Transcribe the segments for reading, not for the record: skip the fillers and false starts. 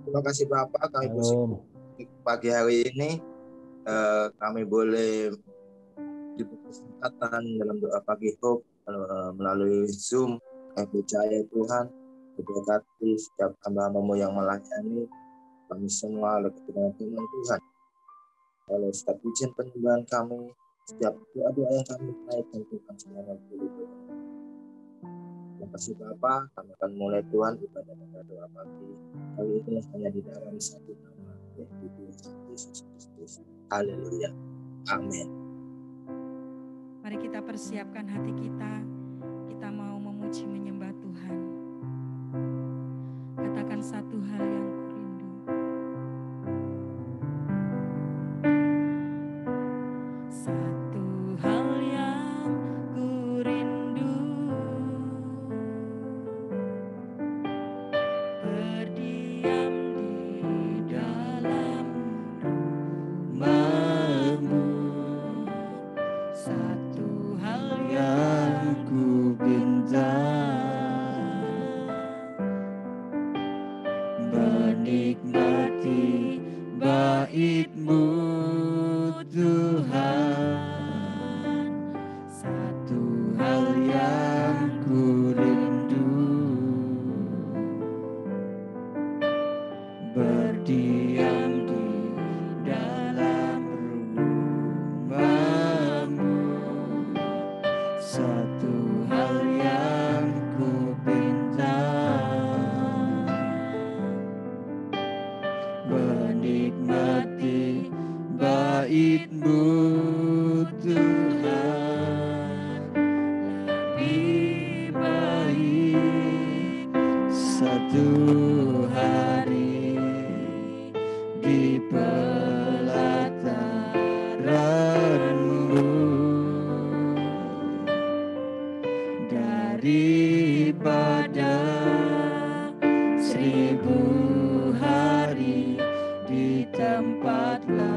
Terima kasih Bapak, kami Shalom. pagi hari ini kami boleh diberi kesempatan dalam doa pagi hope melalui Zoom. Kami percaya Tuhan berkati setiap hamba-Hamba-Mu yang melayani kami semua oleh kebenaran firman Tuhan. Oleh setiap pujian penyembahan kami, setiap doa-doa yang kami naikkan Tuhan semuanya boleh. Terima kasih Bapak, kami akan mulai Tuhan ibadah doa pagi kali ini hanya di dalam satu nama, yaitu Tuhan Yesus Kristus. Haleluya. Amin. Mari kita persiapkan hati kita. Kita mau memuji menyembah Tuhan. Katakan satu hal yang kurindu. Satu hal yang kurindu, berdiam di dalam rumah-Mu. Satu hal yang ku pinta, menikmati bait-Mu Tuhan. Satu hal yang ku rindu, berdiam di dalam rumah-Mu. Satu hal yang ku pinta, menikmati bait-Mu Tuhan. Lebih baik satu hari di pelataran-Mu daripada 1000 hari di tempat lain.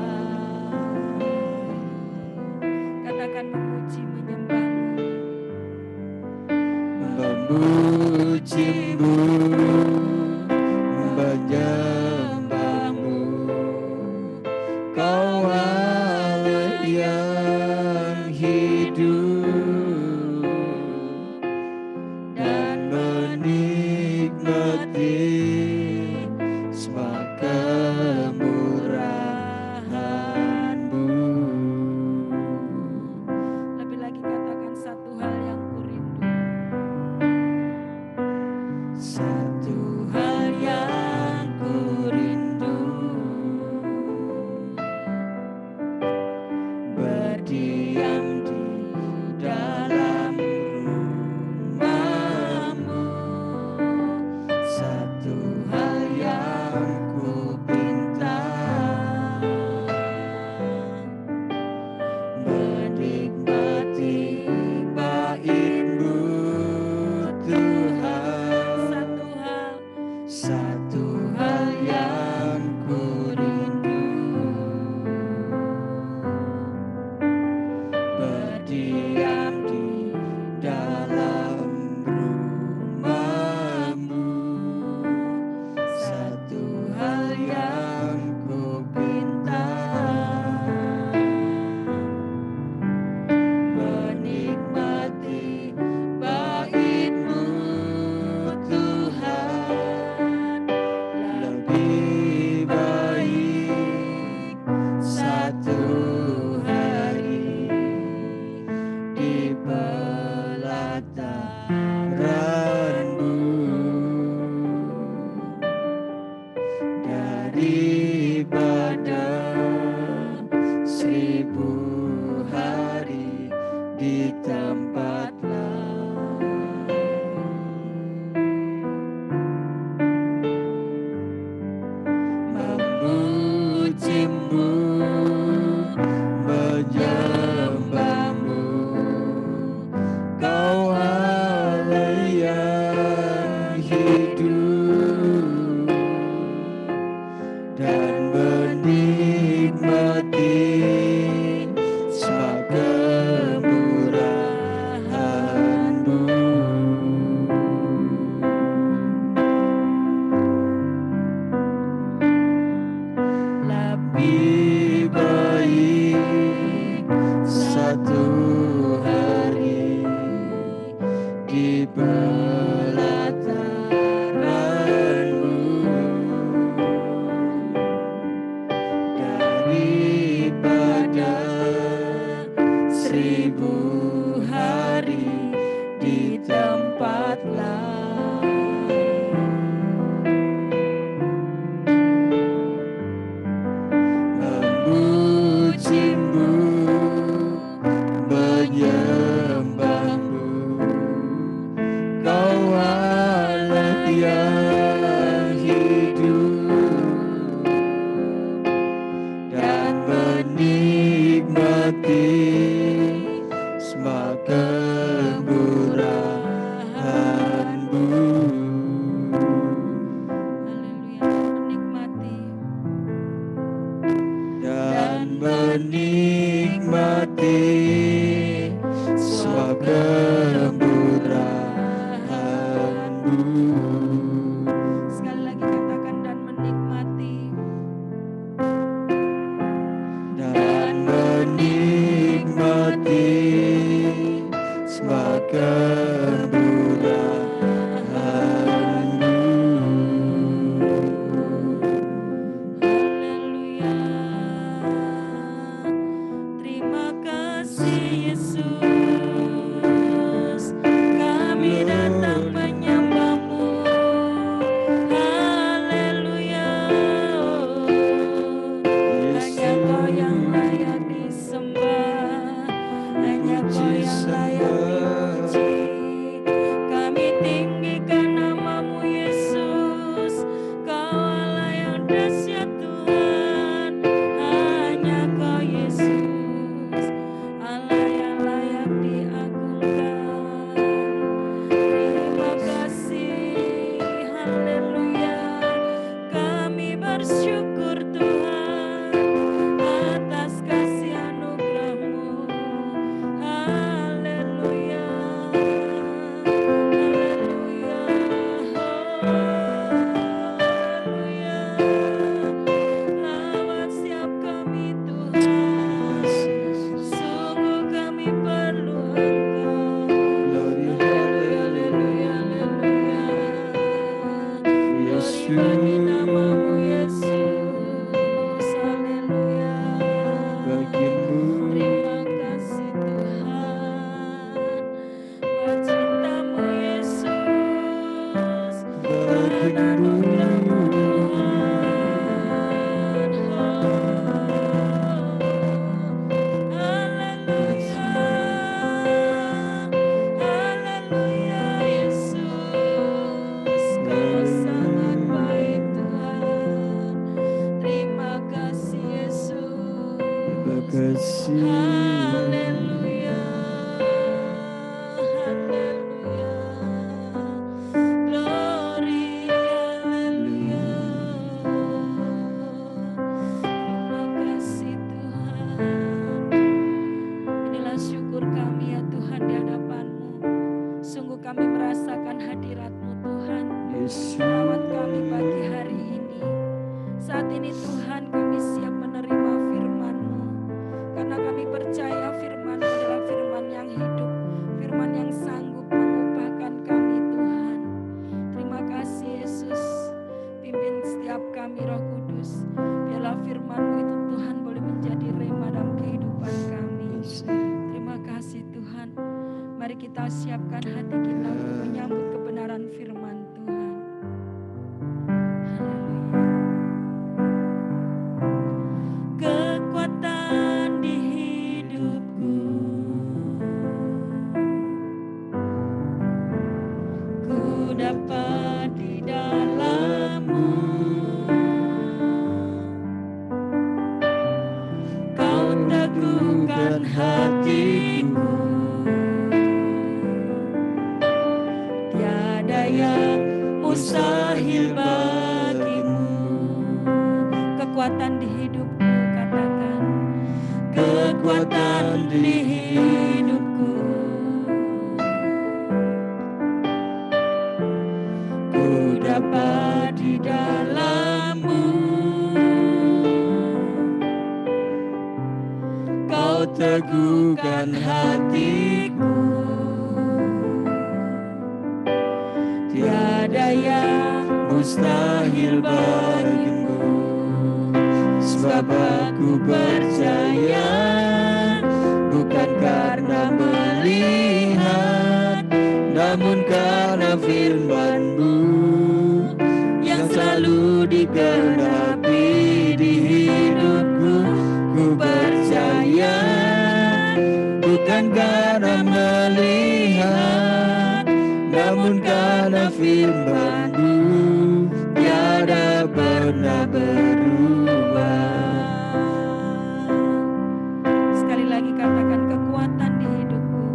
Katakan memuji menyembah-Mu, memuji-Mu, menyembah-Mu. Kau Allah yang hidup dan menikmati semua kemurahan-Mu. Lebih lagi katakan satu hal yang kurindu. Satu hal yang kurindu, berdiam di dalam rumah-Mu. Satu hal yang ku pinta, menikmati bait-Mu Tuhan. Satu hal yang ku rindu, berdiam di dalam rumah-Mu. Satu hal yang ku pinta, menikmati bait-Mu Tuhan. Lebih baik satu hari di pelataran-Mu daripada 1000 hari di tempat lain. Memuji-Mu, menyembah-Mu. Kau Allah yang hidup dan menikmati semua kemurahan-Mu. menikmati semua kemurahan-Mu. Sekali lagi katakan, dan menikmati. Dan menikmati semua kemurahan-Mu. Haleluya. Terima kasih Yesus, kami datang menyembah-Mu. Haleluya. Hanya Kau yang layak disembah, hanya Kau yang layak dipuji. Kami tinggikan nama-Mu Yesus, Kau Allah yang dahsyat Tuhan. Hanya Kau Yesus, Allah yang layak diagungkan. Terima kasih, haleluya. Kami bersyukur Tuhan atas kasih anugerah-Mu. Haleluya, haleluya, haleluya. Lawat siap kami Tuhan, sungguh kami perlu Engkau. Haleluya, haleluya, haleluya. Glory bagi nama-Mu Yesus, haleluya. Terima kasih Tuhan, buat cinta-Mu Yesus, buat anugerah-Mu Tuhan. Haleluya, haleluya Yesus, Kau sangat baik Tuhan. Terima kasih Yesus. Terima kasih. Haleluya, haleluya, glory, haleluya. Terima kasih Tuhan. Inilah syukur kami ya Tuhan di hadapan-Mu. Sungguh kami merasakan hadirat-Mu Tuhan, Yesus. merawat kami pagi hari ini. Saat ini Tuhan kami siap menerima firman-Mu, karena kami percaya firman-Mu adalah firman yang hidup, firman yang sanggup mengubahkan kami Tuhan. Terima kasih Yesus, pimpin setiap kami Roh Kudus, biarlah firman-Mu itu Tuhan boleh menjadi rema dalam kehidupan kami. Terima kasih Tuhan. Mari kita siapkan hati kita untuk menyambut kebenaran firman Tuhan. Haleluya. Kekuatan di hidupku, ku dapat di dalam-Mu. Kau teguhkan hatiku, tiada yang mustahil bagi-Mu. Kekuatan di hidupku, katakan. Kekuatan di hidupku, ku dapat di dalam-Mu. Kau teguhkan hatiku, tiada yang mustahil bagi-Mu. Sebab aku percaya, bukan karena melihat, namun karena firman-Mu yang selalu digenapi di hidupku. Ku percaya, bukan karena melihat, namun karena firman-Mu tiada pernah berubah. Sekali lagi katakan, kekuatan di hidupku.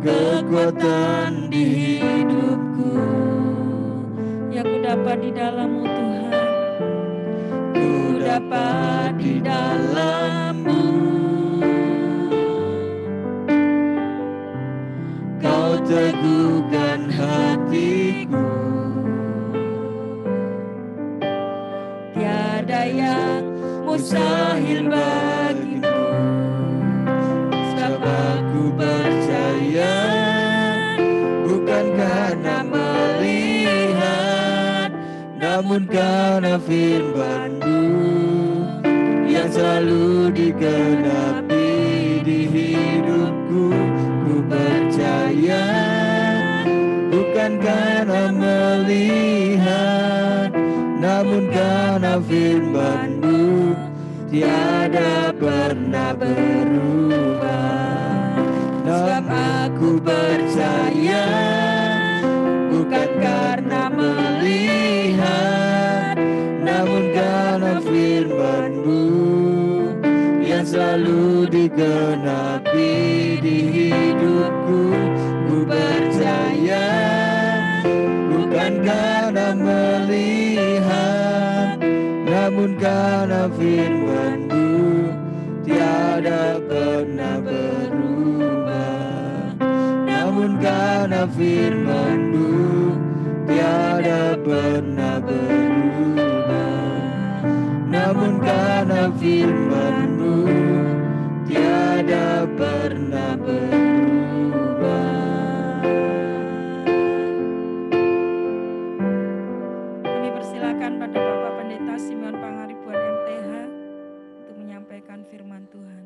Kekuatan di hidupku yang ku dapat di dalam-Mu Tuhan. ku dapat di dalam-Mu. Kau teguhkan hatiku, tiada yang mustahil bagimu. sebab aku percaya, bukan karena melihat, namun karena firman-Mu yang selalu digenapi di hidupku. Ku percaya, bukan karena melihat, namun karena firman-Mu tiada pernah berubah. Sebab aku percaya, bukan karena melihat, namun karena firman-Mu yang selalu digenapi di hidupku. Ku percaya, bukan karena melihat, namun karena firman-Mu tiada pernah berubah. Namun karena firman-Mu tiada pernah berubah. Namun karena firman-Mu tiada pernah berubah. Kami persilakan pada Bapak Pendeta Simeon Pangaribuan MTH untuk menyampaikan firman Tuhan.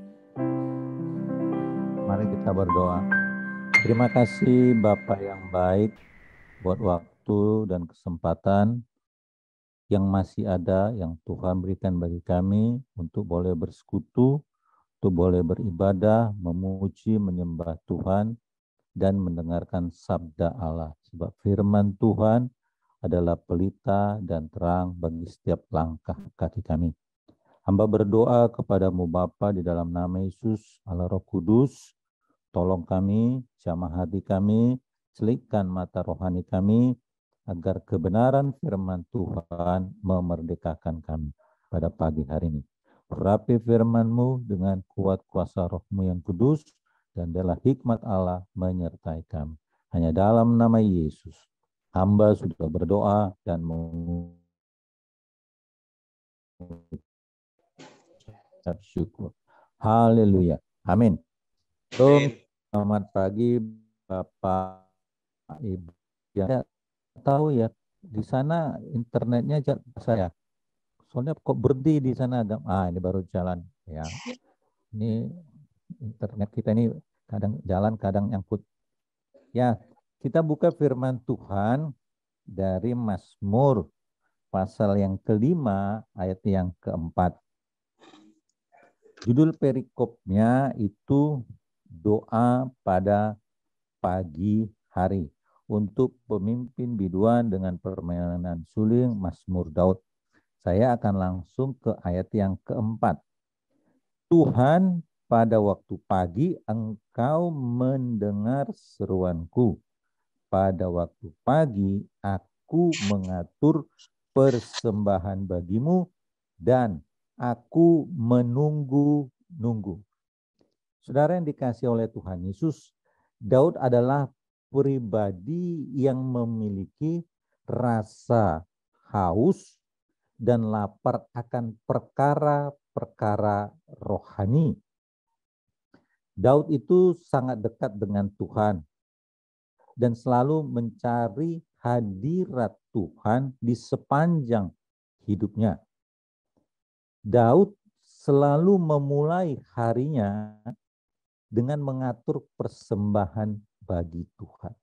Mari kita berdoa. Terima kasih Bapak yang baik buat waktu dan kesempatan yang masih ada yang Tuhan berikan bagi kami untuk boleh bersekutu, untuk boleh beribadah, memuji, menyembah Tuhan, dan mendengarkan sabda Allah. Sebab firman Tuhan adalah pelita dan terang bagi setiap langkah kaki kami. Hamba berdoa kepadamu Bapa di dalam nama Yesus, Allah Roh Kudus, tolong kami, jamah hati kami, selikkan mata rohani kami, agar kebenaran firman Tuhan memerdekakan kami pada pagi hari ini. Urapi firman-Mu dengan kuat kuasa Roh-Mu yang kudus, dan biarlah hikmat Allah menyertai kami. Hanya dalam nama Yesus, hamba sudah berdoa dan mengucap syukur. Haleluya. Amin. Selamat pagi Bapak Ibu. Ya, tahu ya, di sana internetnya saya. Soalnya kok berhenti di sana agak. Ini baru jalan ya. Ini internet kita ini kadang jalan, kadang nyangkut. Ya, kita buka firman Tuhan dari Mazmur pasal yang kelima ayat yang keempat. Judul perikopnya itu doa pada pagi hari untuk pemimpin biduan dengan permainan suling Mazmur Daud. Saya akan langsung ke ayat yang keempat. Tuhan, pada waktu pagi Engkau mendengar seruanku. Pada waktu pagi aku mengatur persembahan bagimu dan aku menunggu-nunggu. Saudara yang dikasihi oleh Tuhan Yesus, Daud adalah pribadi yang memiliki rasa haus dan lapar akan perkara-perkara rohani. Daud itu sangat dekat dengan Tuhan dan selalu mencari hadirat Tuhan di sepanjang hidupnya. Daud selalu memulai harinya dengan mengatur persembahan bagi Tuhan.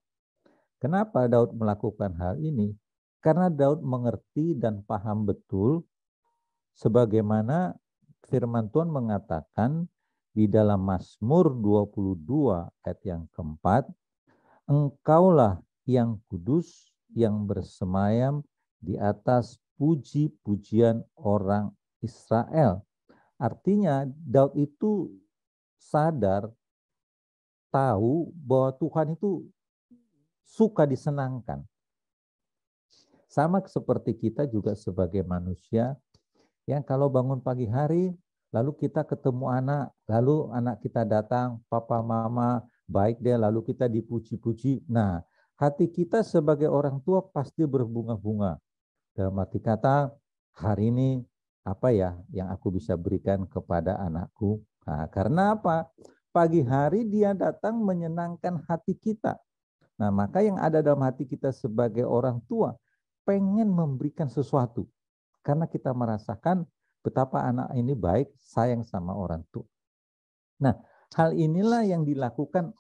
Kenapa Daud melakukan hal ini? Karena Daud mengerti dan paham betul sebagaimana firman Tuhan mengatakan di dalam Mazmur 22 ayat yang keempat, Engkaulah yang kudus yang bersemayam di atas puji-pujian orang Israel. Artinya Daud itu sadar, tahu bahwa Tuhan itu suka disenangkan. Sama seperti kita juga sebagai manusia, Ya, kalau bangun pagi hari, lalu kita ketemu anak, lalu anak kita datang, papa, mama, baik dia, lalu kita dipuji-puji. Nah, hati kita sebagai orang tua pasti berbunga-bunga. Dalam arti kata, hari ini apa ya yang aku bisa berikan kepada anakku? Nah, karena apa? Pagi hari dia datang menyenangkan hati kita. Nah, maka yang ada dalam hati kita sebagai orang tua, pengen memberikan sesuatu. Karena kita merasakan betapa anak ini baik, sayang sama orang tua. Nah, hal inilah yang dilakukan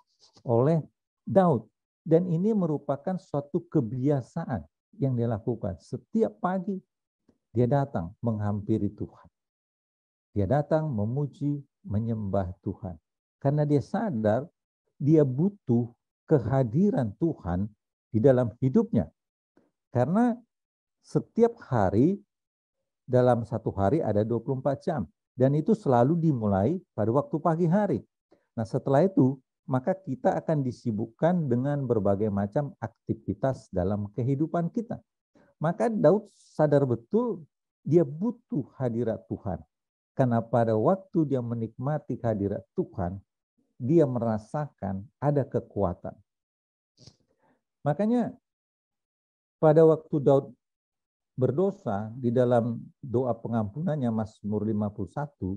oleh Daud. Dan ini merupakan suatu kebiasaan yang dia lakukan. Setiap pagi dia datang menghampiri Tuhan. Dia datang memuji, menyembah Tuhan. Karena dia sadar dia butuh kehadiran Tuhan di dalam hidupnya. Karena setiap hari, dalam satu hari ada 24 jam. Dan itu selalu dimulai pada waktu pagi hari. Nah, setelah itu, maka kita akan disibukkan dengan berbagai macam aktivitas dalam kehidupan kita. Maka Daud sadar betul dia butuh hadirat Tuhan. Karena pada waktu dia menikmati hadirat Tuhan, dia merasakan ada kekuatan. Makanya pada waktu Daud berdosa, di dalam doa pengampunannya Mazmur 51,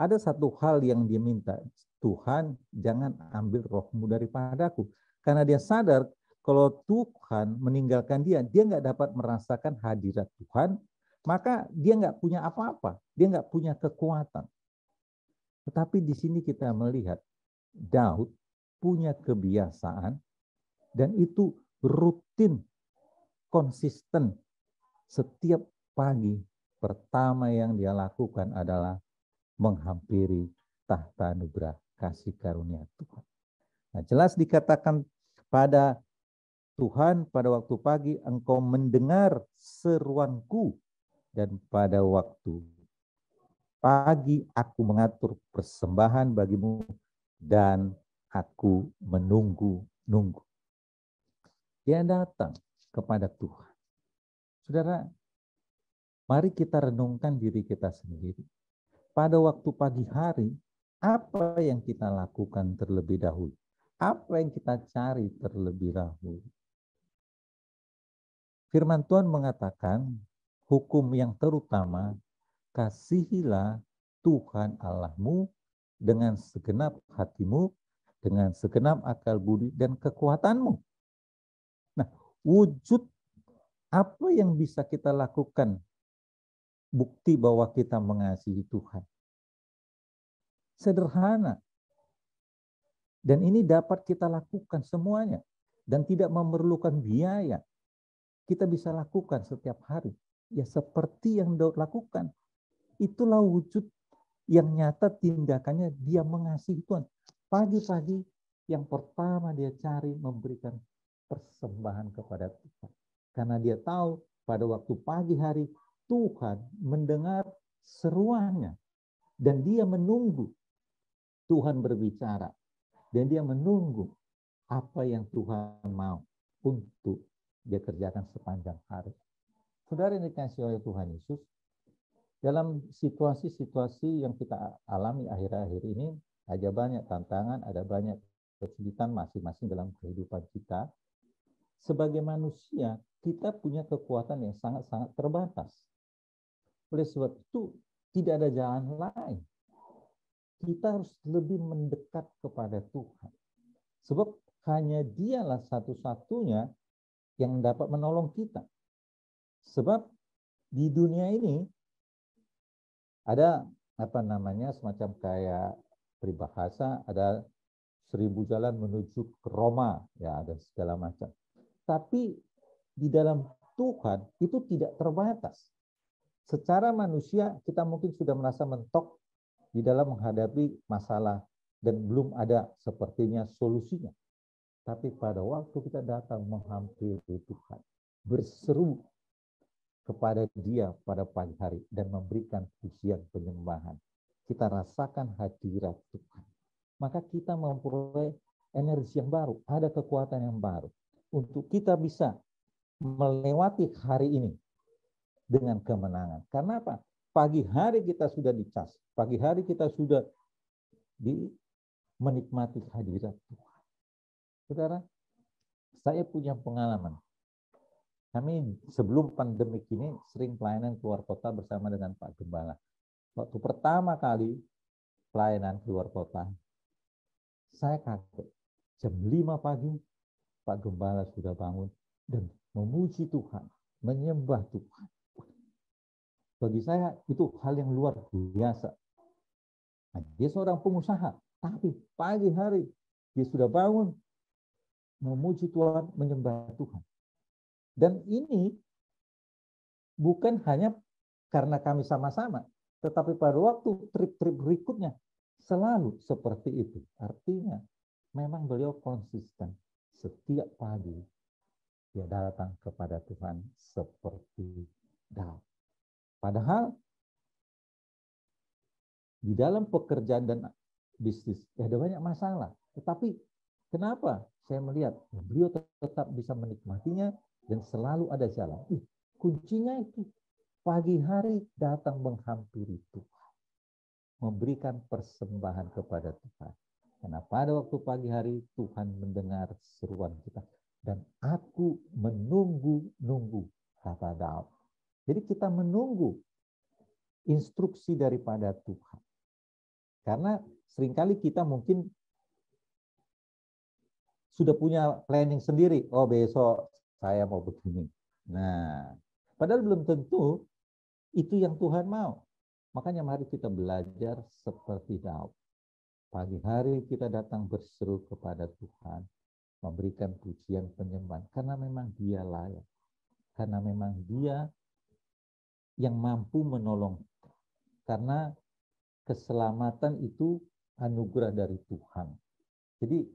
ada satu hal yang dia minta, Tuhan jangan ambil rohmu daripadaku. Karena dia sadar kalau Tuhan meninggalkan dia nggak dapat merasakan hadirat Tuhan, maka dia nggak punya apa-apa, dia nggak punya kekuatan. Tetapi di sini kita melihat Daud punya kebiasaan dan itu rutin, konsisten. Setiap pagi pertama yang dia lakukan adalah menghampiri tahta anugerah kasih karunia Tuhan. Nah, jelas dikatakan pada Tuhan pada waktu pagi engkau mendengar seruanku dan pada waktu pagi aku mengatur persembahan bagimu dan aku menunggu-nunggu. Dia datang kepada Tuhan. Saudara, mari kita renungkan diri kita sendiri. Pada waktu pagi hari, apa yang kita lakukan terlebih dahulu? Apa yang kita cari terlebih dahulu? Firman Tuhan mengatakan, hukum yang terutama, kasihilah Tuhan Allahmu dengan segenap hatimu, dengan segenap akal budi dan kekuatanmu. Nah, wujud apa yang bisa kita lakukan bukti bahwa kita mengasihi Tuhan? Sederhana. Dan ini dapat kita lakukan semuanya. Dan tidak memerlukan biaya. Kita bisa lakukan setiap hari. Ya seperti yang Daud lakukan. Itulah wujud yang nyata tindakannya dia mengasihi Tuhan. Pagi-pagi yang pertama dia cari memberikan persembahan kepada Tuhan. Karena dia tahu pada waktu pagi hari Tuhan mendengar seruannya. Dan dia menunggu Tuhan berbicara. Dan dia menunggu apa yang Tuhan mau untuk dia kerjakan sepanjang hari. Saudara yang dikasihi oleh Tuhan Yesus, dalam situasi-situasi yang kita alami akhir-akhir ini, ada banyak tantangan, ada banyak kesulitan masing-masing dalam kehidupan kita. Sebagai manusia, kita punya kekuatan yang sangat-sangat terbatas. Oleh sebab itu, tidak ada jalan lain. Kita harus lebih mendekat kepada Tuhan. Sebab hanya dialah satu-satunya yang dapat menolong kita. Sebab di dunia ini ada semacam kayak peribahasa, ada 1000 jalan menuju ke Roma, ya ada segala macam. Tapi di dalam Tuhan itu tidak terbatas. Secara manusia kita mungkin sudah merasa mentok di dalam menghadapi masalah dan belum ada sepertinya solusinya. Tapi pada waktu kita datang menghampiri Tuhan, berseru kepada Dia pada pagi hari dan memberikan pujian penyembahan, kita rasakan hadirat Tuhan. Maka kita memperoleh energi yang baru, ada kekuatan yang baru untuk kita bisa melewati hari ini dengan kemenangan. Karena apa? pagi hari kita sudah dicas, pagi hari kita sudah menikmati hadirat Tuhan. Saudara, saya punya pengalaman. Kami sebelum pandemi ini sering pelayanan keluar kota bersama dengan Pak Gembala. Waktu pertama kali pelayanan keluar kota, saya kaget. Jam 5 pagi, Pak Gembala sudah bangun dan memuji Tuhan, menyembah Tuhan. Bagi saya itu hal yang luar biasa. Nah, dia seorang pengusaha, tapi pagi hari dia sudah bangun, memuji Tuhan, menyembah Tuhan. Dan ini bukan hanya karena kami sama-sama, tetapi pada waktu trip-trip berikutnya selalu seperti itu. Artinya memang beliau konsisten. Setiap pagi dia datang kepada Tuhan seperti Daud. Padahal di dalam pekerjaan dan bisnis ada banyak masalah. Tetapi kenapa saya melihat beliau tetap bisa menikmatinya dan selalu ada jalan. Kuncinya itu pagi hari datang menghampiri Tuhan. Memberikan persembahan kepada Tuhan. Karena pada waktu pagi hari Tuhan mendengar seruan kita. Dan aku menunggu-nunggu, kata Daud. Jadi kita menunggu instruksi daripada Tuhan. Karena seringkali kita mungkin sudah punya planning sendiri. Oh, besok saya mau begini. Nah, padahal belum tentu itu yang Tuhan mau. Makanya mari kita belajar seperti Daud. Pagi hari kita datang berseru kepada Tuhan, memberikan pujian penyembahan, karena memang Dia layak. Karena memang Dia yang mampu menolong. Karena keselamatan itu anugerah dari Tuhan. Jadi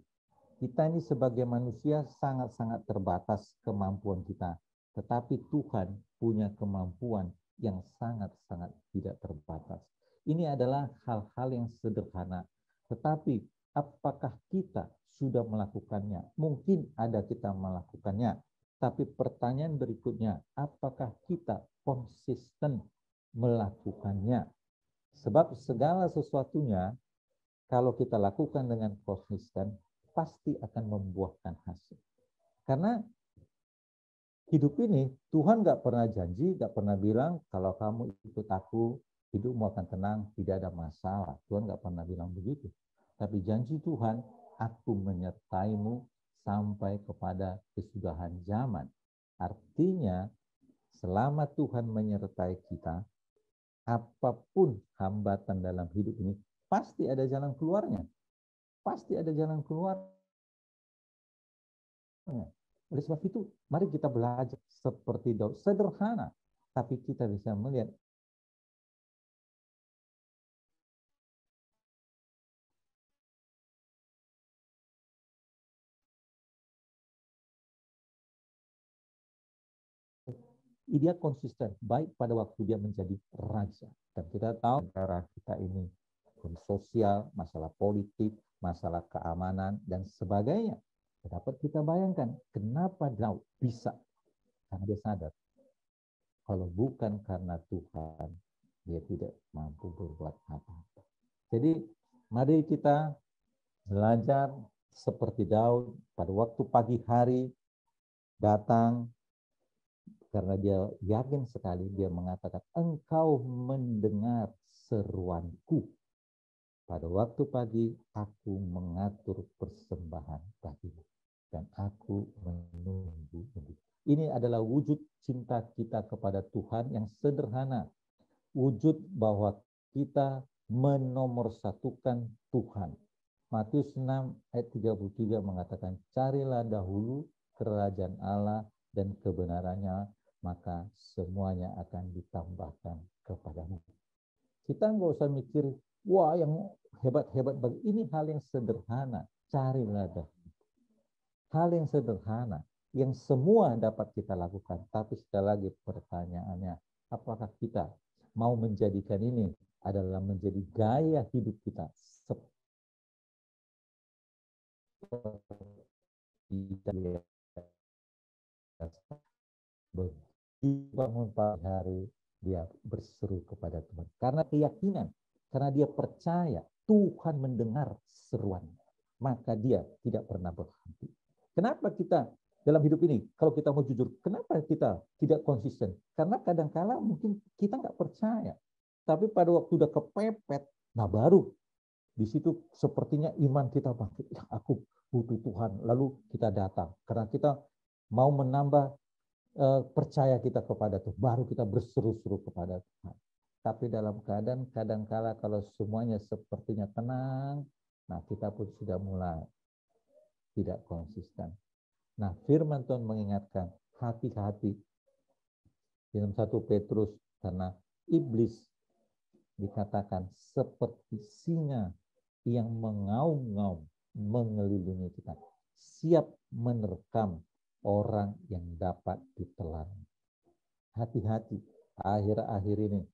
kita ini sebagai manusia sangat-sangat terbatas kemampuan kita. Tetapi Tuhan punya kemampuan yang sangat-sangat tidak terbatas. Ini adalah hal-hal yang sederhana. Tetapi apakah kita sudah melakukannya? Mungkin ada kita melakukannya. Tapi pertanyaan berikutnya, apakah kita konsisten melakukannya? Sebab segala sesuatunya, kalau kita lakukan dengan konsisten, pasti akan membuahkan hasil. Karena hidup ini, Tuhan nggak pernah janji, nggak pernah bilang, kalau kamu ikut aku, hidupmu akan tenang, tidak ada masalah. Tuhan nggak pernah bilang begitu. Tapi janji Tuhan, aku menyertaimu sampai kepada kesudahan zaman. Artinya, selama Tuhan menyertai kita, apapun hambatan dalam hidup ini, pasti ada jalan keluarnya. Pasti ada jalan keluarnya. Oleh sebab itu, mari kita belajar seperti Daud. Sederhana, tapi kita bisa melihat dia konsisten, baik pada waktu dia menjadi raja. Dan kita tahu negara kita ini sosial, masalah politik, masalah keamanan, dan sebagainya. Dapat kita bayangkan kenapa Daud bisa. Karena dia sadar, kalau bukan karena Tuhan, dia tidak mampu berbuat apa-apa. Jadi mari kita belajar seperti Daud pada waktu pagi hari datang, karena dia yakin sekali, dia mengatakan, engkau mendengar seruanku. Pada waktu pagi, aku mengatur persembahan bagimu. Dan aku menunggu. Ini adalah wujud cinta kita kepada Tuhan yang sederhana. Wujud bahwa kita menomorsatukan Tuhan. Matius 6 ayat 33 mengatakan, carilah dahulu kerajaan Allah dan kebenarannya, maka semuanya akan ditambahkan kepadamu. Kita nggak usah mikir, wah yang hebat-hebat. Ini hal yang sederhana. Carilah dahulu. Hal yang sederhana, yang semua dapat kita lakukan. Tapi sekali lagi pertanyaannya, apakah kita mau menjadikan ini adalah menjadi gaya hidup kita bangun pagi hari dia berseru kepada Tuhan. Karena keyakinan, karena dia percaya Tuhan mendengar seruannya, maka dia tidak pernah berhenti. Kenapa kita dalam hidup ini, kalau kita mau jujur, kenapa kita tidak konsisten? Karena kadang-kala mungkin kita nggak percaya. Tapi pada waktu udah kepepet, nah baru di situ sepertinya iman kita bangkit. Ya, aku butuh Tuhan. Lalu kita datang. Karena kita mau menambah percaya kita kepada Tuhan. Baru kita berseru-seru kepada Tuhan. Tapi dalam keadaan kadang-kala kalau semuanya sepertinya tenang, nah kita pun sudah mulai tidak konsisten. Nah, firman Tuhan mengingatkan, hati-hati. Dalam 1 Petrus, karena iblis dikatakan seperti singa yang mengaum-ngaum mengelilingi kita, siap menerkam orang yang dapat ditelan. Hati-hati, akhir-akhir ini,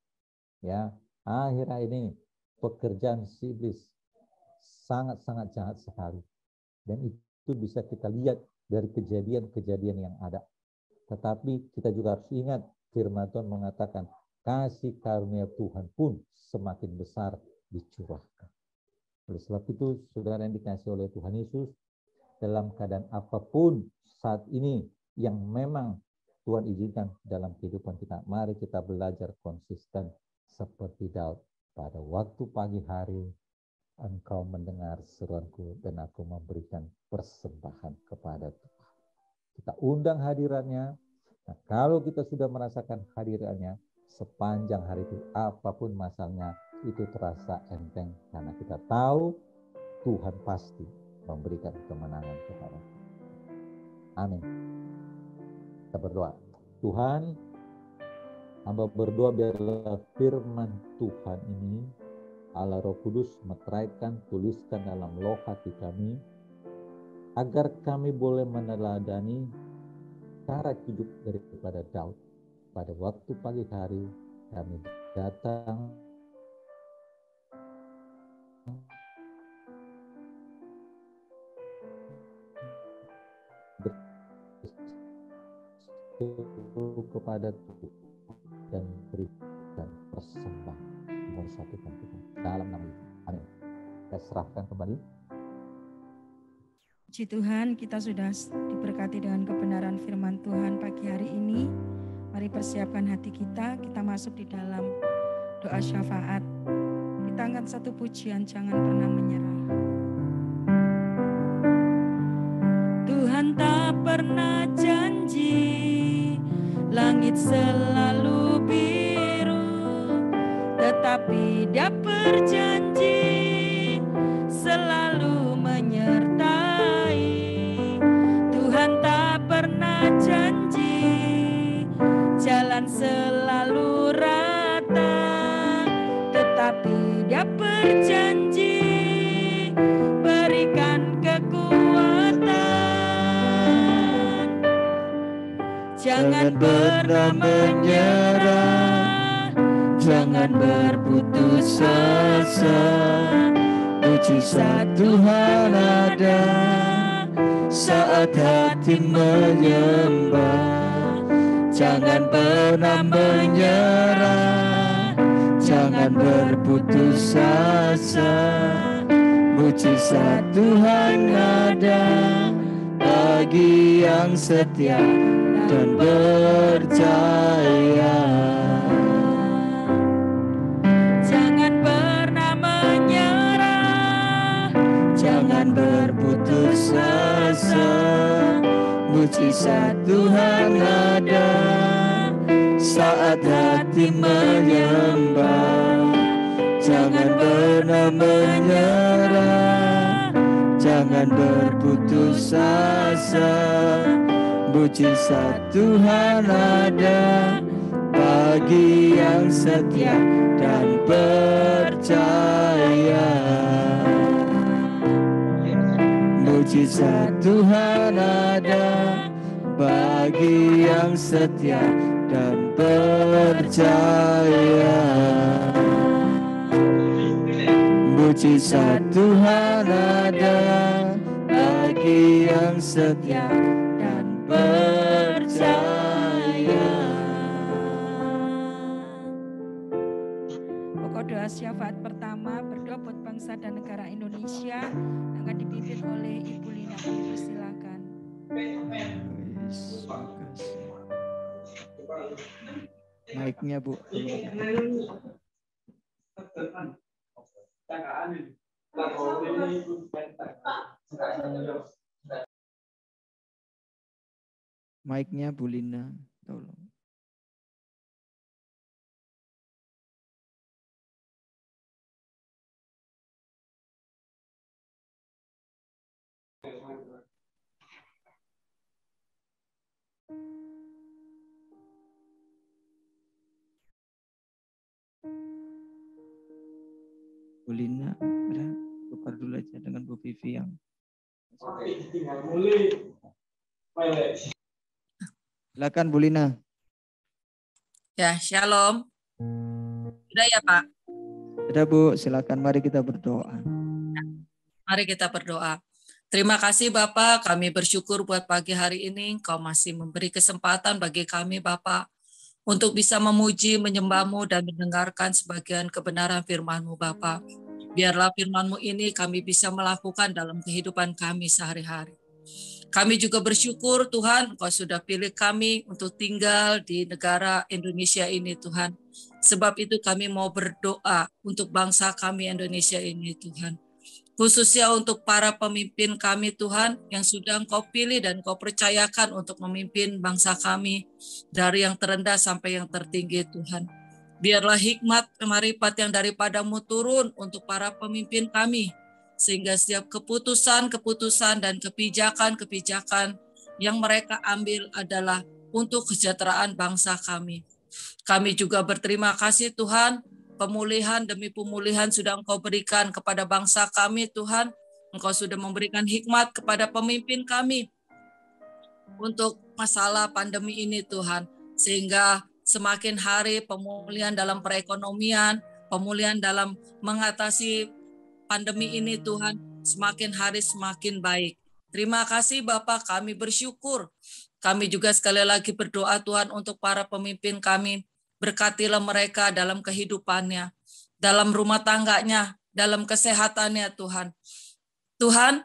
ya, akhir-akhir ini pekerjaan si iblis sangat-sangat jahat sekali. Dan itu bisa kita lihat dari kejadian-kejadian yang ada. Tetapi kita juga harus ingat, firman Tuhan mengatakan, kasih karunia Tuhan pun semakin besar dicurahkan. Oleh sebab itu, saudara yang dikasihi oleh Tuhan Yesus, dalam keadaan apapun saat ini yang memang Tuhan izinkan dalam kehidupan kita, mari kita belajar konsisten seperti Daud. Pada waktu pagi hari, Engkau mendengar seruanku dan aku memberikan persembahan kepada Tuhan. Kita undang hadirannya. Nah, kalau kita sudah merasakan hadirannya, sepanjang hari itu apapun masalahnya itu terasa enteng. Karena kita tahu Tuhan pasti memberikan kemenangan kepada kita. Amin. Kita berdoa. Tuhan, hamba berdoa biarlah firman Tuhan ini Allah Roh Kudus meteraikan, tuliskan dalam loh hati kami, agar kami boleh meneladani cara hidup daripada Daud. Pada waktu pagi hari kami datang berseru kepada Tuhan dan berikan persembahan. Mempersatukan Tuhan dalam nama Yesus. Amin. Kita serahkan kembali. Puji Tuhan, kita sudah diberkati dengan kebenaran firman Tuhan pagi hari ini. Mari persiapkan hati kita masuk di dalam doa syafaat. Kita angkat satu pujian, jangan pernah menyerah. Tuhan tak pernah janji, langit selalu biru, tetapi Dia berjanji selalu menyertai. Tuhan tak pernah janji jalan selalu rata, tetapi Dia berjanji berikan kekuatan. Jangan pernah menyerah, jangan berputus asa. Mujizat Tuhan ada saat hati menyembah. Jangan pernah menyerah, jangan berputus asa. Mujizat Tuhan ada bagi yang setia dan percaya. Jangan pernah menyerah, jangan berputus asa. Mujizat Tuhan ada saat hati menyembah. Jangan pernah menyerah, jangan berputus asa. Mujizat Tuhan ada bagi yang setia dan percaya. Mujizat Tuhan ada bagi yang setia dan percaya. Mujizat Tuhan ada bagi yang setia dan percaya. pokok doa syafaat pertama, berdoa buat bangsa dan negara Indonesia, akan dipimpin oleh Ibu Lina. Kami persilakan. Mic-nya Bu. Mic-nya Bu Lina, tolong. Bu Lina, udah tukar dulu aja dengan Bu Vivi yang. Silakan Bu Lina. Ya, shalom. Sudah ya Pak? Sudah Bu, silakan mari kita berdoa. Mari kita berdoa. Terima kasih Bapak, kami bersyukur buat pagi hari ini Engkau masih memberi kesempatan bagi kami Bapak untuk bisa memuji, menyembah-Mu dan mendengarkan sebagian kebenaran firman-Mu Bapak. Biarlah firman-Mu ini kami bisa melakukan dalam kehidupan kami sehari-hari. Kami juga bersyukur Tuhan, Engkau sudah pilih kami untuk tinggal di negara Indonesia ini Tuhan. Sebab itu kami mau berdoa untuk bangsa kami Indonesia ini Tuhan. Khususnya untuk para pemimpin kami Tuhan yang sudah Engkau pilih dan Engkau percayakan untuk memimpin bangsa kami dari yang terendah sampai yang tertinggi Tuhan. Biarlah hikmat kemarifat yang daripada-Mu turun untuk para pemimpin kami, sehingga setiap keputusan-keputusan dan kebijakan-kebijakan yang mereka ambil adalah untuk kesejahteraan bangsa kami. Kami juga berterima kasih Tuhan, pemulihan demi pemulihan sudah Engkau berikan kepada bangsa kami Tuhan. Engkau sudah memberikan hikmat kepada pemimpin kami untuk masalah pandemi ini Tuhan. Sehingga semakin hari pemulihan dalam perekonomian, pemulihan dalam mengatasi pandemi ini Tuhan, semakin hari semakin baik. Terima kasih Bapak, kami bersyukur. Kami juga sekali lagi berdoa Tuhan untuk para pemimpin kami. Berkatilah mereka dalam kehidupannya, dalam rumah tangganya, dalam kesehatannya Tuhan. Tuhan,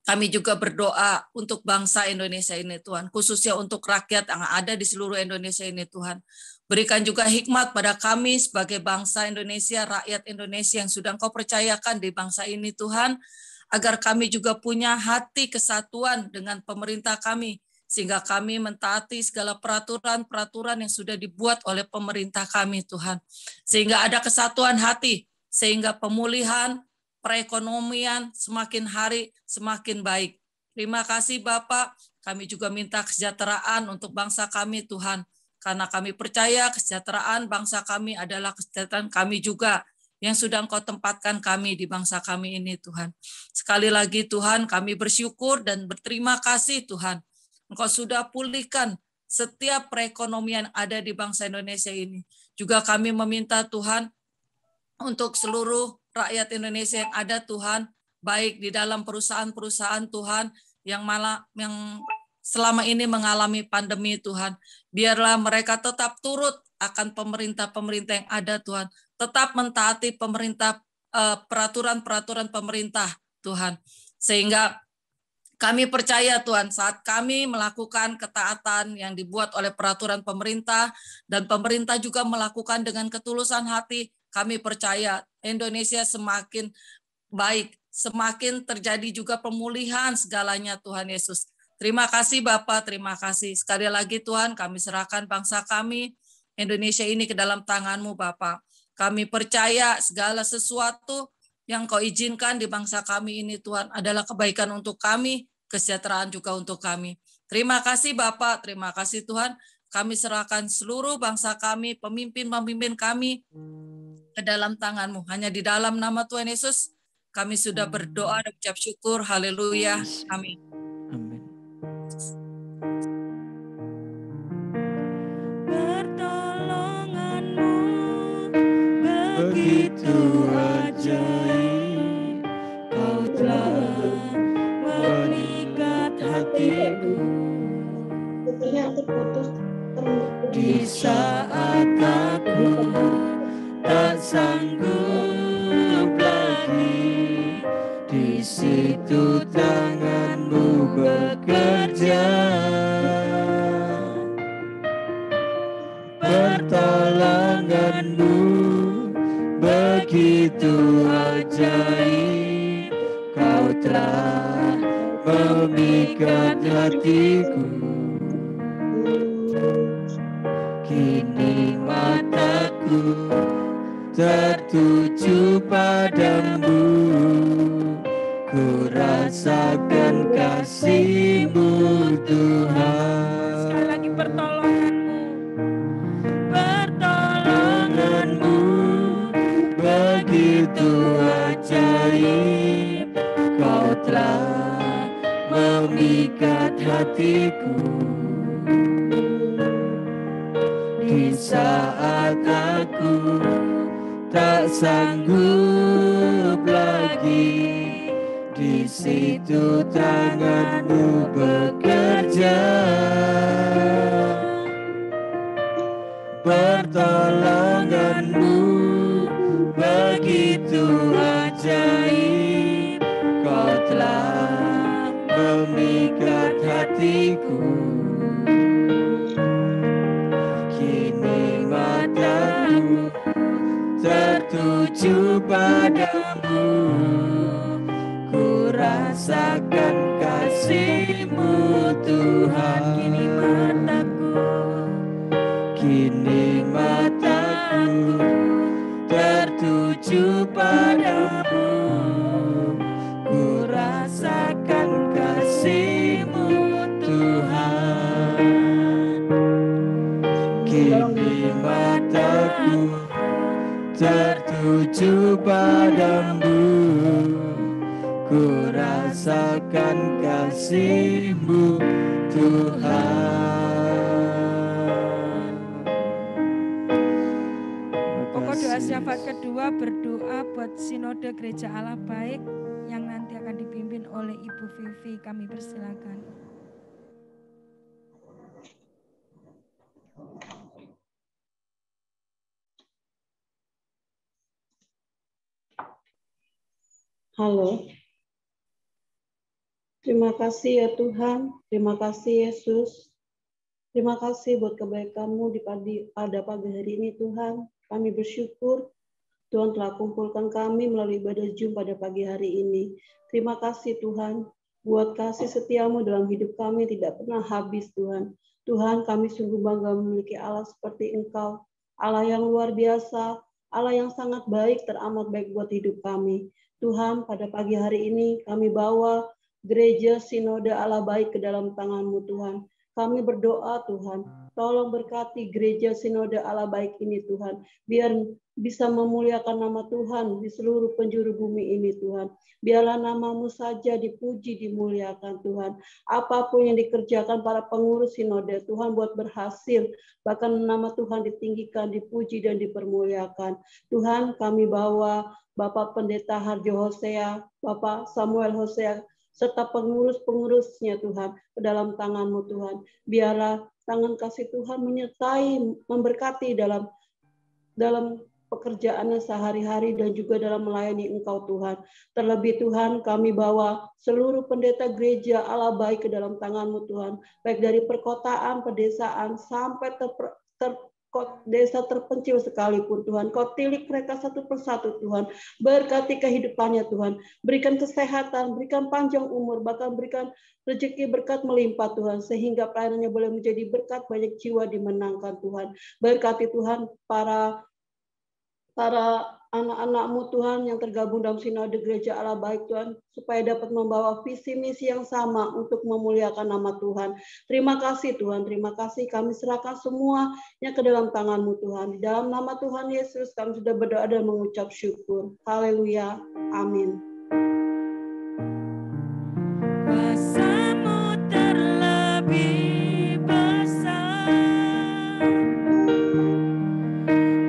kami juga berdoa untuk bangsa Indonesia ini Tuhan, khususnya untuk rakyat yang ada di seluruh Indonesia ini Tuhan. Berikan juga hikmat pada kami sebagai bangsa Indonesia, rakyat Indonesia yang sudah Engkau percayakan di bangsa ini Tuhan, agar kami juga punya hati kesatuan dengan pemerintah kami, sehingga kami mentaati segala peraturan-peraturan yang sudah dibuat oleh pemerintah kami Tuhan. Sehingga ada kesatuan hati, sehingga pemulihan, perekonomian semakin hari semakin baik. Terima kasih Bapak, kami juga minta kesejahteraan untuk bangsa kami Tuhan. Karena kami percaya kesejahteraan bangsa kami adalah kesejahteraan kami juga, yang sudah Engkau tempatkan kami di bangsa kami ini Tuhan. Sekali lagi Tuhan, kami bersyukur dan berterima kasih Tuhan. Engkau sudah pulihkan setiap perekonomian ada di bangsa Indonesia ini. Juga kami meminta Tuhan untuk seluruh rakyat Indonesia yang ada Tuhan, baik di dalam perusahaan-perusahaan Tuhan yang selama ini mengalami pandemi Tuhan. Biarlah mereka tetap turut akan pemerintah-pemerintah yang ada Tuhan. Tetap mentaati peraturan-peraturan pemerintah Tuhan. Sehingga kami percaya Tuhan, saat kami melakukan ketaatan yang dibuat oleh peraturan pemerintah, dan pemerintah juga melakukan dengan ketulusan hati, kami percaya Indonesia semakin baik, semakin terjadi juga pemulihan segalanya Tuhan Yesus. Terima kasih Bapak, terima kasih. Sekali lagi Tuhan, kami serahkan bangsa kami, Indonesia ini ke dalam tangan-Mu Bapak. Kami percaya segala sesuatu yang Kau izinkan di bangsa kami ini Tuhan adalah kebaikan untuk kami, kesejahteraan juga untuk kami. Terima kasih Bapak, terima kasih Tuhan. Kami serahkan seluruh bangsa kami, pemimpin-pemimpin kami ke dalam tangan-Mu. Hanya di dalam nama Tuhan Yesus kami sudah berdoa dan ucap syukur. Haleluya. Amin. Amin. Pertolongan-Mu begitu ajaib, Kau telah mengikat hatiku. Di saat aku tak sanggup pertolonganmu begitu ajaib, kau telah memikat hatiku. Kini mataku tertuju padamu, ku rasakan kasih-Mu Tuhan. Sekali lagi Pertolonganmu begitu ajaib, kau telah memikat hatiku. Di saat aku tak sanggup lagi, di situ tangan-Mu bekerja. Pertolongan-Mu begitu ajaib, kau telah memikat hatiku. Kini mataku tertuju padamu, ku rasakan kasih-Mu Tuhan. Kini mataku tertuju padamu, ku rasakan kasih-Mu Tuhan. Kini mataku tertuju padamu, ku rasakan kasih-Mu Tuhan. Pokok doa syafaat kedua, berdoa buat Sinode Gereja Allah Baik yang nanti akan dipimpin oleh Ibu Vivi. Kami persilakan. Halo. Terima kasih ya Tuhan, terima kasih Yesus. Terima kasih buat kebaikan-Mu pada pagi hari ini Tuhan. Kami bersyukur Tuhan telah kumpulkan kami melalui ibadah Zoom pada pagi hari ini. Terima kasih Tuhan buat kasih setia-Mu dalam hidup kami tidak pernah habis Tuhan. Tuhan, kami sungguh bangga memiliki Allah seperti Engkau, Allah yang luar biasa, Allah yang sangat baik, teramat baik buat hidup kami. Tuhan, pada pagi hari ini kami bawa Gereja Sinode Allah Baik ke dalam tangan-Mu Tuhan. Kami berdoa Tuhan, tolong berkati Gereja Sinode Allah Baik ini Tuhan, biar bisa memuliakan nama Tuhan di seluruh penjuru bumi ini Tuhan. Biarlah nama-Mu saja dipuji, dimuliakan Tuhan. Apapun yang dikerjakan para pengurus Sinode, Tuhan buat berhasil, bahkan nama Tuhan ditinggikan, dipuji dan dipermuliakan. Tuhan, kami bawa Bapak Pendeta Harjo Hosea, Bapak Samuel Hosea, serta pengurus-pengurusnya Tuhan, ke dalam tangan-Mu Tuhan. Biarlah tangan kasih Tuhan menyertai, memberkati dalam pekerjaannya sehari-hari dan juga dalam melayani Engkau Tuhan. Terlebih Tuhan, kami bawa seluruh pendeta gereja Allah Baik ke dalam tangan-Mu Tuhan, baik dari perkotaan, pedesaan, sampai desa terpencil sekalipun Tuhan. Kau tilik mereka satu persatu Tuhan. Berkati kehidupannya Tuhan. Berikan kesehatan, berikan panjang umur, bahkan berikan rezeki berkat melimpah Tuhan. Sehingga pelayanannya boleh menjadi berkat, banyak jiwa dimenangkan Tuhan. Berkati Tuhan para anak-anak-Mu Tuhan yang tergabung dalam Sinode Gereja Allah Baik Tuhan, supaya dapat membawa visi misi yang sama untuk memuliakan nama Tuhan. Terima kasih Tuhan, terima kasih. Kami serahkan semuanya ke dalam tangan-Mu Tuhan. Di dalam nama Tuhan Yesus kami sudah berdoa dan mengucap syukur. Haleluya. Amin. Kuasa-Mu terlebih besar,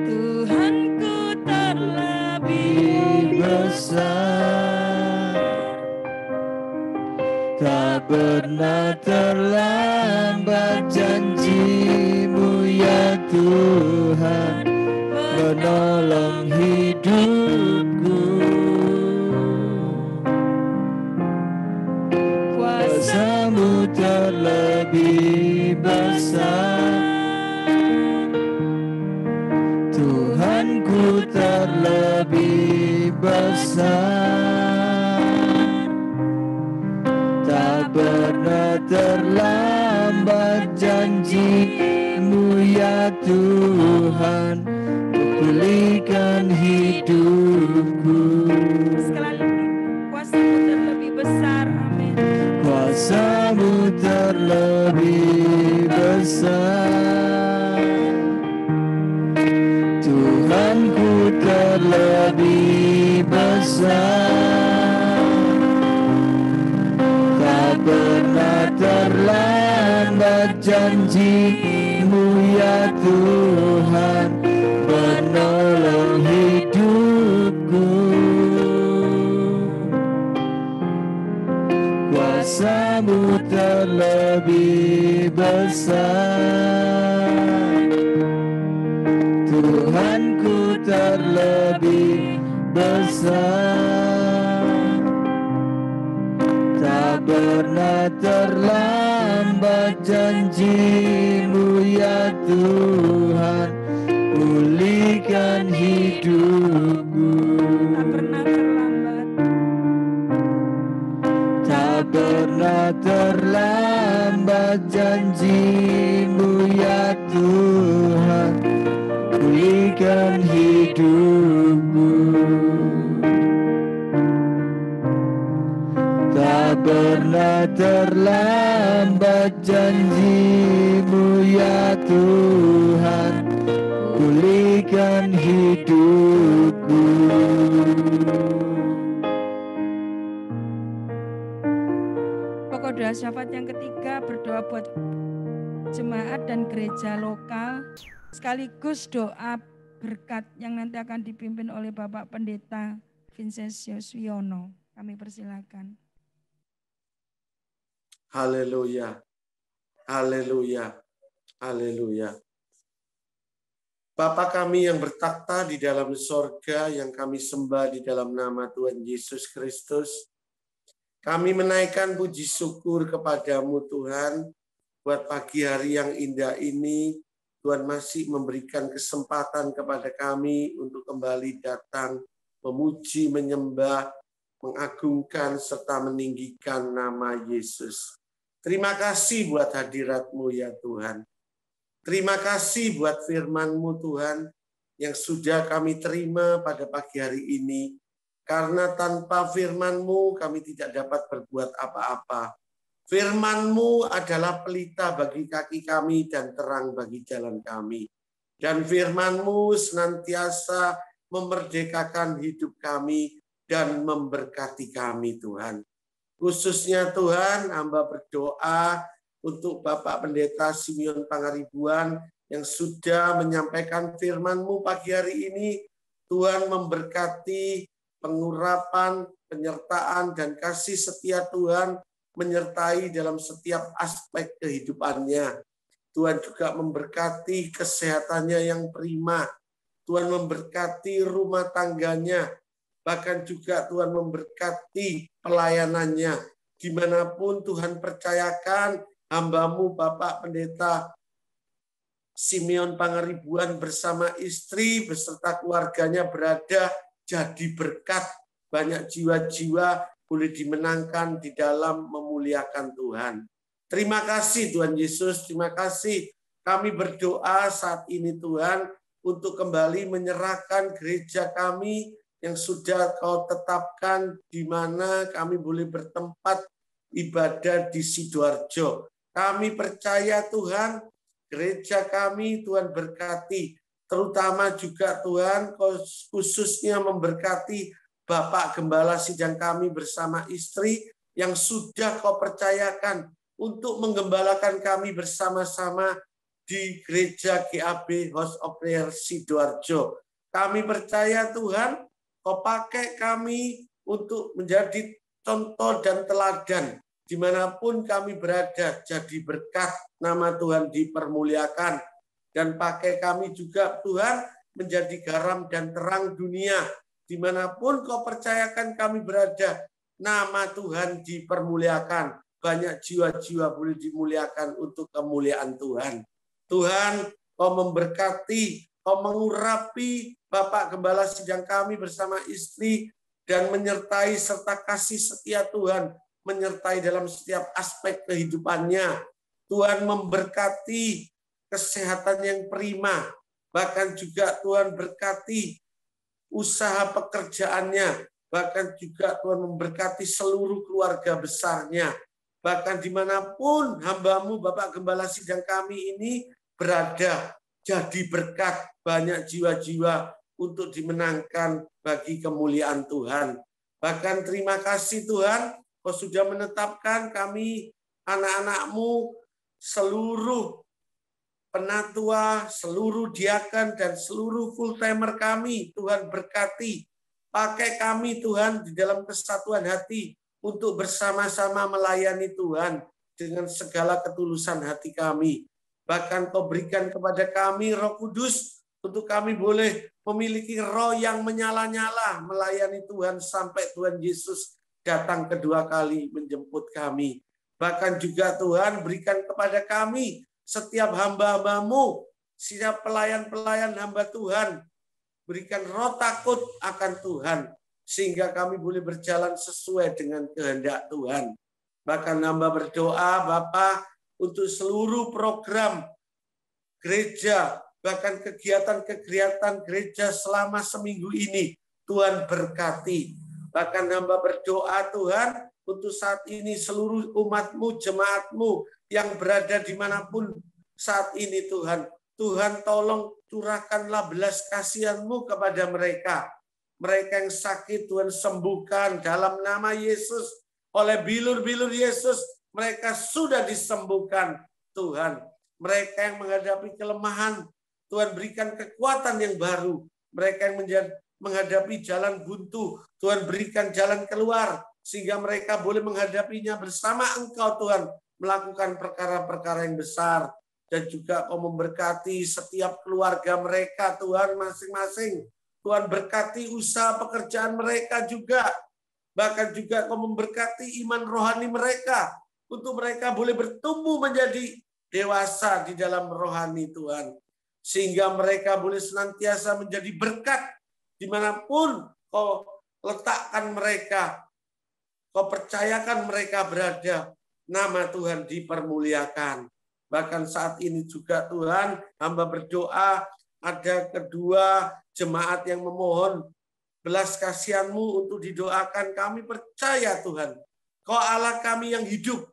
Tuhanku terlebih besar, tak pernah terlambat janji-Mu ya Tuhan, menolong hidupku. Kuasa-Mu terlebih besar, Tuhanku terlebih besar, tak pernah terlambat janji-Mu ya Tuhan, pulihkan hidupku. Sekali kuasa-Mu terlebih besar, amin. Kuasa-Mu terlebih besar, Tuhanku terlebih besar, tak pernah terlambat janji-Mu ya Tuhan, menolong hidupku. Kuasa-Mu terlebih besar, Tuhanku terlebih besar, tak pernah terlambat janji-Mu ya Tuhan, pulihkan hidupku. Tak pernah terlambat. Tak pernah terlambat janji-Mu ya Tuhan, pulihkan hidupku. Tak pernah terlambat janji-Mu ya Tuhan, pulihkan hidupku. Pokok doa syafaat yang ketiga, berdoa buat jemaat dan gereja lokal, sekaligus doa berkat yang nanti akan dipimpin oleh Bapak Pendeta Vincentius Wiono. Kami persilakan. Haleluya, haleluya, haleluya. Bapa kami yang bertakhta di dalam sorga, yang kami sembah di dalam nama Tuhan Yesus Kristus, kami menaikkan puji syukur kepadamu Tuhan, buat pagi hari yang indah ini. Tuhan masih memberikan kesempatan kepada kami untuk kembali datang, memuji, menyembah, mengagungkan, serta meninggikan nama Yesus. Terima kasih buat hadirat-Mu ya Tuhan. Terima kasih buat firman-Mu Tuhan, yang sudah kami terima pada pagi hari ini. Karena tanpa firman-Mu kami tidak dapat berbuat apa-apa. Firman-Mu adalah pelita bagi kaki kami dan terang bagi jalan kami. Dan firman-Mu senantiasa memerdekakan hidup kami dan memberkati kami Tuhan. Khususnya Tuhan, hamba berdoa untuk Bapak Pendeta Simeon Pangaribuan yang sudah menyampaikan firman-Mu pagi hari ini. Tuhan memberkati pengurapan, penyertaan, dan kasih setia Tuhan menyertai dalam setiap aspek kehidupannya. Tuhan juga memberkati kesehatannya yang prima. Tuhan memberkati rumah tangganya. Bahkan juga Tuhan memberkati pelayanannya. Dimanapun Tuhan percayakan hamba-Mu Bapak Pendeta Simeon Pangaribuan bersama istri beserta keluarganya berada, jadi berkat. Banyak jiwa-jiwa boleh dimenangkan di dalam memuliakan Tuhan. Terima kasih Tuhan Yesus, terima kasih. Kami berdoa saat ini Tuhan untuk kembali menyerahkan gereja kami yang sudah Kau tetapkan, di mana kami boleh bertempat ibadah di Sidoarjo. Kami percaya Tuhan, gereja kami Tuhan berkati, terutama juga Tuhan khususnya memberkati Bapak Gembala Sidang kami bersama istri yang sudah Kau percayakan untuk menggembalakan kami bersama-sama di gereja GAB House of Prayer Sidoarjo. Kami percaya Tuhan, Kau pakai kami untuk menjadi contoh dan teladan dimanapun kami berada, jadi berkat, nama Tuhan dipermuliakan, dan pakai kami juga Tuhan menjadi garam dan terang dunia. Dimanapun Kau percayakan kami berada, nama Tuhan dipermuliakan. Banyak jiwa-jiwa boleh dimuliakan untuk kemuliaan Tuhan. Tuhan, Kau memberkati, Kau mengurapi Bapak Gembala Sidang kami bersama istri, dan menyertai serta kasih setia Tuhan, menyertai dalam setiap aspek kehidupannya. Tuhan memberkati kesehatan yang prima, bahkan juga Tuhan berkati usaha pekerjaannya, bahkan juga Tuhan memberkati seluruh keluarga besarnya. Bahkan dimanapun hamba-Mu Bapak Gembala Sidang kami ini berada, jadi berkat banyak jiwa-jiwa untuk dimenangkan bagi kemuliaan Tuhan. Bahkan terima kasih Tuhan, Kau sudah menetapkan kami anak-anak-Mu, seluruh penatua, seluruh diakan, dan seluruh full-timer kami. Tuhan berkati, pakai kami Tuhan di dalam kesatuan hati untuk bersama-sama melayani Tuhan dengan segala ketulusan hati kami. Bahkan Kau berikan kepada kami Roh Kudus untuk kami boleh memiliki roh yang menyala-nyala melayani Tuhan sampai Tuhan Yesus datang kedua kali menjemput kami. Bahkan juga Tuhan berikan kepada kami setiap hamba-hamba-Mu, setiap pelayan-pelayan hamba Tuhan, berikan roh takut akan Tuhan, sehingga kami boleh berjalan sesuai dengan kehendak Tuhan. Bahkan hamba berdoa Bapa untuk seluruh program gereja, bahkan kegiatan-kegiatan gereja selama seminggu ini, Tuhan berkati. Bahkan hamba berdoa Tuhan, untuk saat ini seluruh umat-Mu, jemaat-Mu yang berada dimanapun saat ini Tuhan. Tuhan tolong curahkanlah belas kasihan-Mu kepada mereka. Mereka yang sakit Tuhan sembuhkan dalam nama Yesus. Oleh bilur-bilur Yesus, mereka sudah disembuhkan Tuhan. Mereka yang menghadapi kelemahan, Tuhan berikan kekuatan yang baru. Mereka yang menghadapi jalan buntu, Tuhan berikan jalan keluar, sehingga mereka boleh menghadapinya bersama Engkau Tuhan, melakukan perkara-perkara yang besar. Dan juga Kau memberkati setiap keluarga mereka Tuhan masing-masing. Tuhan berkati usaha pekerjaan mereka juga. Bahkan juga Kau memberkati iman rohani mereka, untuk mereka boleh bertumbuh menjadi dewasa di dalam rohani Tuhan. Sehingga mereka boleh senantiasa menjadi berkat dimanapun Kau letakkan mereka. Kau percayakan mereka berada, nama Tuhan dipermuliakan. Bahkan saat ini juga Tuhan, hamba berdoa ada kedua jemaat yang memohon belas kasihan-Mu untuk didoakan. Kami percaya Tuhan, Kau Allah kami yang hidup,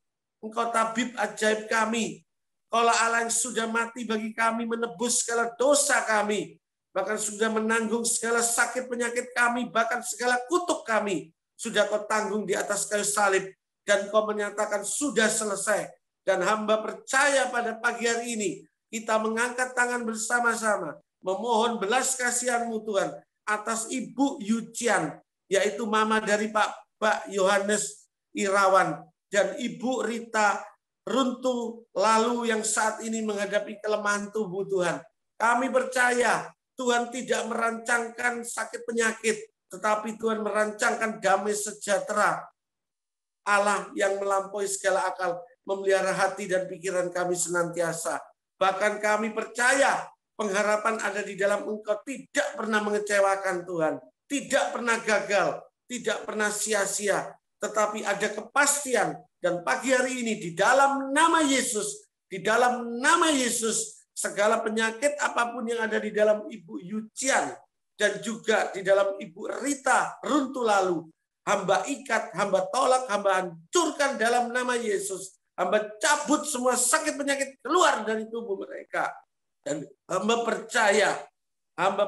Engkau tabib ajaib kami. Kaulah Allah yang sudah mati bagi kami, menebus segala dosa kami, bahkan sudah menanggung segala sakit penyakit kami, bahkan segala kutuk kami. Sudah Kau tanggung di atas kayu salib, dan Kau menyatakan sudah selesai. Dan hamba percaya pada pagi hari ini, kita mengangkat tangan bersama-sama, memohon belas kasihan-Mu Tuhan, atas Ibu Yucian, yaitu mama dari Pak Yohanes Irawan, dan Ibu Rita Runtu lalu yang saat ini menghadapi kelemahan tubuh Tuhan. Kami percaya Tuhan tidak merancangkan sakit penyakit, tetapi Tuhan merancangkan damai sejahtera. Allah yang melampaui segala akal memelihara hati dan pikiran kami senantiasa. Bahkan kami percaya pengharapan ada di dalam Engkau tidak pernah mengecewakan Tuhan, tidak pernah gagal, tidak pernah sia-sia, tetapi ada kepastian. Dan pagi hari ini di dalam nama Yesus, di dalam nama Yesus, segala penyakit apapun yang ada di dalam Ibu Yucian dan juga di dalam Ibu Rita Runtu lalu, hamba ikat, hamba tolak, hamba hancurkan dalam nama Yesus. Hamba cabut semua sakit penyakit keluar dari tubuh mereka. Dan hamba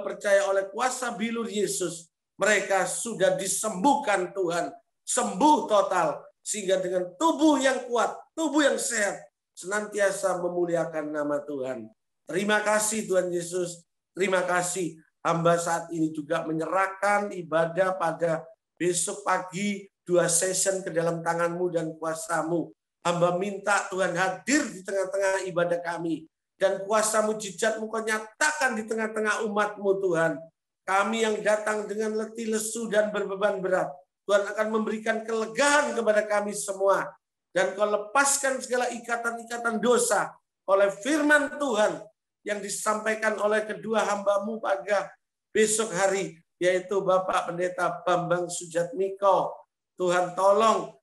percaya oleh kuasa bilur Yesus, mereka sudah disembuhkan Tuhan, sembuh total. Sehingga dengan tubuh yang kuat, tubuh yang sehat, senantiasa memuliakan nama Tuhan. Terima kasih Tuhan Yesus. Terima kasih. Hamba saat ini juga menyerahkan ibadah pada besok pagi 2 session ke dalam tangan-Mu dan kuasa-Mu. Hamba minta Tuhan hadir di tengah-tengah ibadah kami. Dan kuasa mujizat-Mu Kau nyatakan di tengah-tengah umat-Mu Tuhan. Kami yang datang dengan letih lesu dan berbeban berat, Tuhan akan memberikan kelegaan kepada kami semua. Dan Kau lepaskan segala ikatan-ikatan dosa oleh firman Tuhan yang disampaikan oleh kedua hamba-Mu pada besok hari, yaitu Bapak Pendeta Bambang Sujatmiko. Tuhan tolong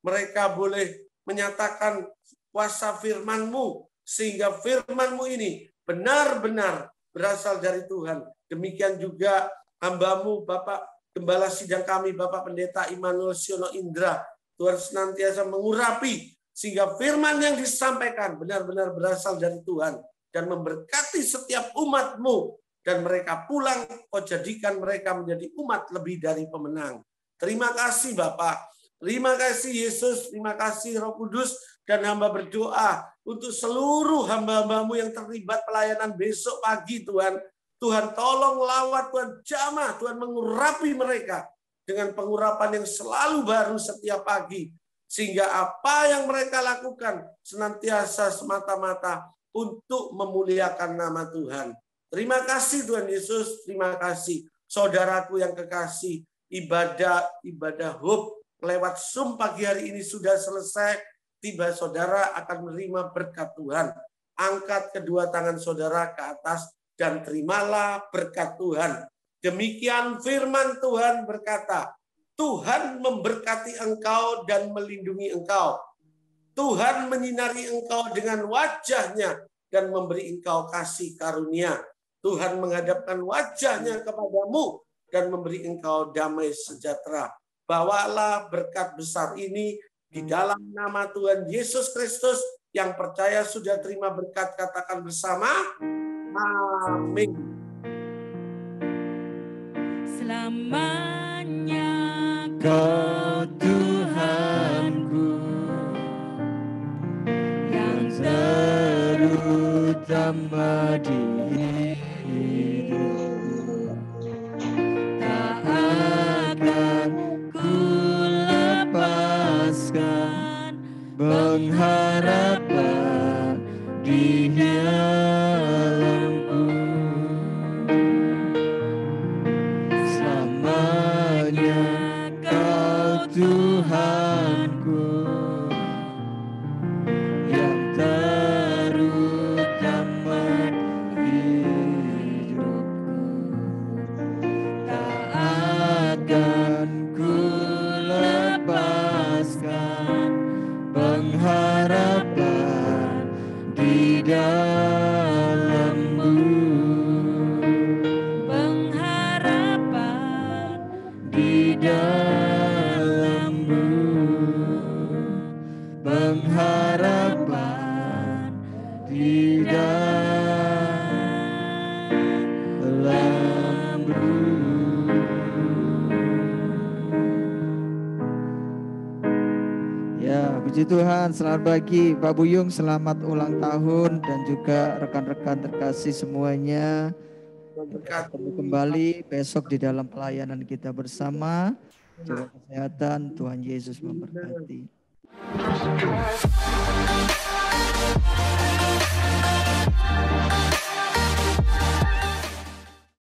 mereka boleh menyatakan kuasa firman-Mu, sehingga firman-Mu ini benar-benar berasal dari Tuhan. Demikian juga hamba-Mu Bapak Gembala Sidang kami, Bapak Pendeta Immanuel Siono Indra. Tuhan senantiasa mengurapi sehingga firman yang disampaikan benar-benar berasal dari Tuhan dan memberkati setiap umat-Mu, dan mereka pulang, Kau jadikan mereka menjadi umat lebih dari pemenang. Terima kasih Bapak, terima kasih Yesus, terima kasih Roh Kudus, dan hamba berdoa untuk seluruh hamba-hamba-Mu yang terlibat pelayanan besok pagi Tuhan. Tuhan tolong lawat, Tuhan jamah, Tuhan mengurapi mereka dengan pengurapan yang selalu baru setiap pagi. Sehingga apa yang mereka lakukan senantiasa semata-mata untuk memuliakan nama Tuhan. Terima kasih Tuhan Yesus, terima kasih. Saudaraku yang kekasih, ibadah Hope lewat Zoom pagi hari ini sudah selesai. Tiba saudara akan menerima berkat Tuhan. Angkat kedua tangan saudara ke atas dan terimalah berkat Tuhan. Demikian firman Tuhan berkata, Tuhan memberkati engkau dan melindungi engkau. Tuhan menyinari engkau dengan wajah-Nya dan memberi engkau kasih karunia. Tuhan menghadapkan wajah-Nya kepadamu dan memberi engkau damai sejahtera. Bawalah berkat besar ini di dalam nama Tuhan Yesus Kristus. Yang percaya sudah terima berkat, katakan bersama. Amin. Selamanya Kau Tuhanku yang terutama di hidupku, tak akan ku lepaskan pengharapan di dalam-Mu. Selamanya Kau Tuhanku yang terutama hidupku, tak akan ku lepaskan pengharapan di dalam-Mu. pengharapan Di dalam-Mu, pengharapan di dalam-Mu. Ya, puji Tuhan. Selamat pagi Pak Buyung, selamat ulang tahun, dan juga rekan-rekan terkasih semuanya. Ketemu kembali besok di dalam pelayanan kita bersama. Jaga kesehatan, Tuhan Yesus memberkati.